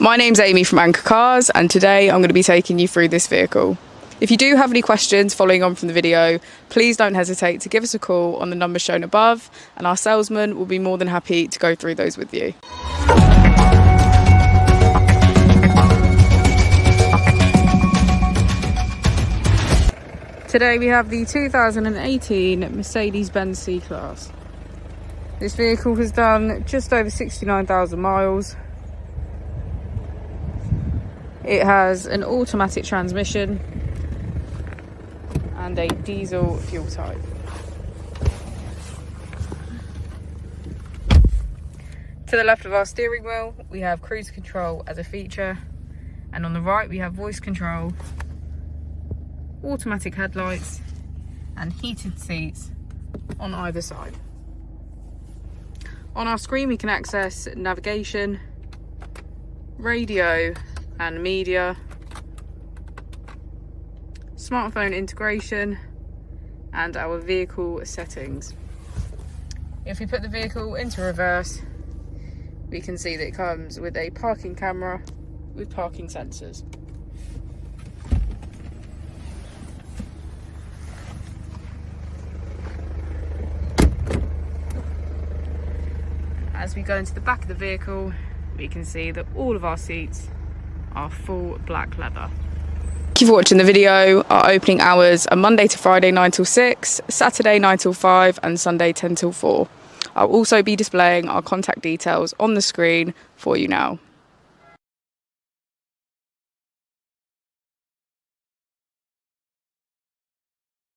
My name's Amy from Anchor Cars, and today I'm going to be taking you through this vehicle. If you do have any questions following on from the video, please don't hesitate to give us a call on the number shown above, and our salesman will be more than happy to go through those with you. Today we have the 2018 Mercedes-Benz C-Class. This vehicle has done just over 69,000 miles. It has an automatic transmission and a diesel fuel type. To the left of our steering wheel, we have cruise control as a feature, and on the right we have voice control, automatic headlights and heated seats on either side. On our screen we can access navigation, radio and media, smartphone integration and our vehicle settings. If we put the vehicle into reverse, we can see that it comes with a parking camera with parking sensors. As we go into the back of the vehicle, we can see that all of our seats are full black leather. Thank you for watching the video. Our opening hours are Monday to Friday 9 till 6, Saturday 9 till 5 and Sunday 10 till 4. I'll also be displaying our contact details on the screen for you now.